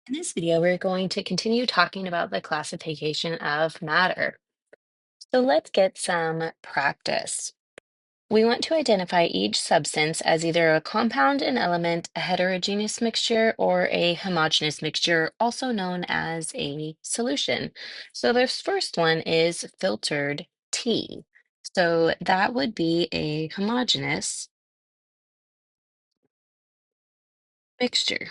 In this video, we're going to continue talking about the classification of matter. So let's get some practice. We want to identify each substance as either a compound, an element, a heterogeneous mixture, or a homogeneous mixture, also known as a solution. So this first one is filtered tea. So that would be a homogeneous mixture.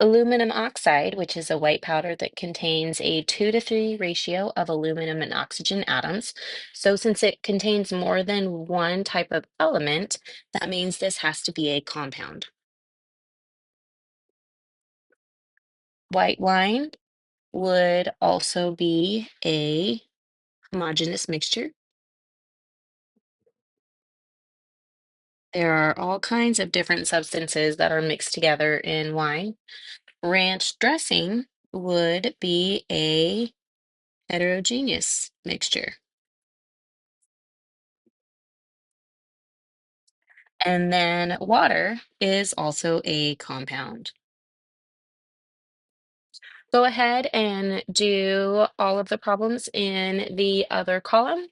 Aluminum oxide, which is a white powder that contains a 2 to 3 ratio of aluminum and oxygen atoms. So since it contains more than one type of element, that means this has to be a compound. White wine would also be a homogeneous mixture. There are all kinds of different substances that are mixed together in wine. Ranch dressing would be a heterogeneous mixture. And then water is also a compound. Go ahead and do all of the problems in the other column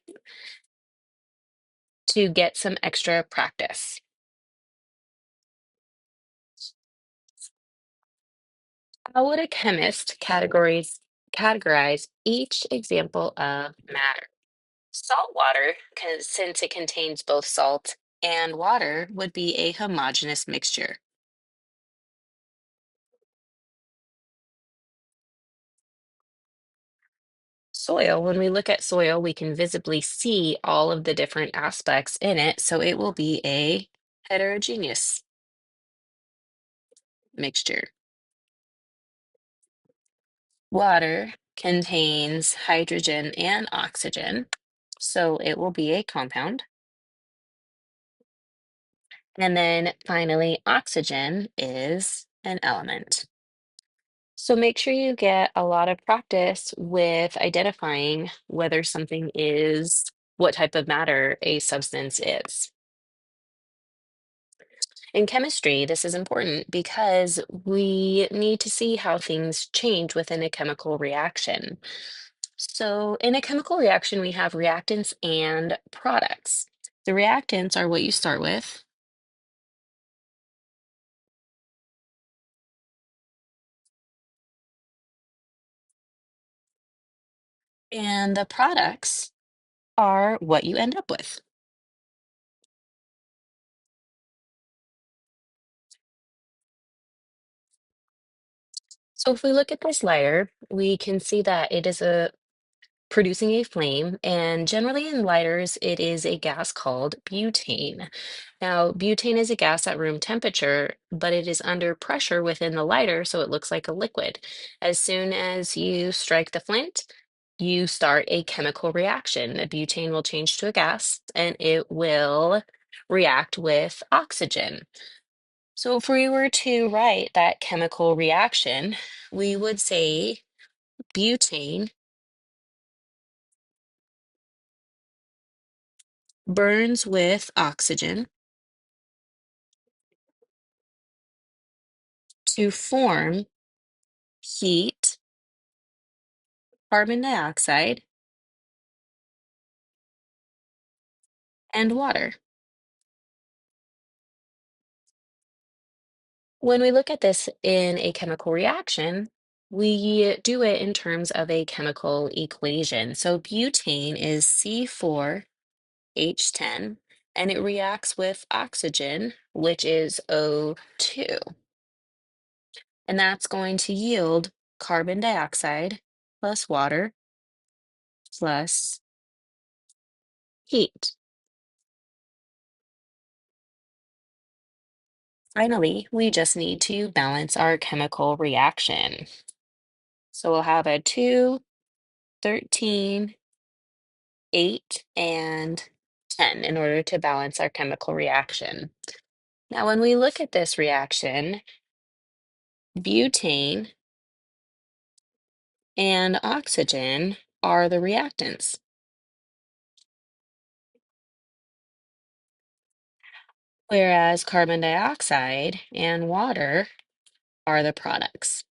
to get some extra practice. How would a chemist categorize each example of matter? Salt water, since it contains both salt and water, would be a homogeneous mixture. Soil, when we look at soil, we can visibly see all of the different aspects in it, so it will be a heterogeneous mixture. Water contains hydrogen and oxygen, so it will be a compound. And then finally, oxygen is an element. So make sure you get a lot of practice with identifying whether something is what type of matter a substance is. In chemistry, this is important because we need to see how things change within a chemical reaction. So, in a chemical reaction, we have reactants and products. The reactants are what you start with, and the products are what you end up with. So, if we look at this lighter, we can see that it is producing a flame, and generally in lighters, it is a gas called butane. Now, butane is a gas at room temperature, but it is under pressure within the lighter, so it looks like a liquid. As soon as you strike the flint, you start a chemical reaction. The butane will change to a gas and it will react with oxygen. So, if we were to write that chemical reaction, we would say butane burns with oxygen to form heat, carbon dioxide, and water. When we look at this in a chemical reaction, we do it in terms of a chemical equation. So butane is C4H10, and it reacts with oxygen, which is O2. And that's going to yield carbon dioxide plus water plus heat. Finally, we just need to balance our chemical reaction. So we'll have a 2, 13, 8, and 10 in order to balance our chemical reaction. Now, when we look at this reaction, butane and oxygen are the reactants, whereas carbon dioxide and water are the products.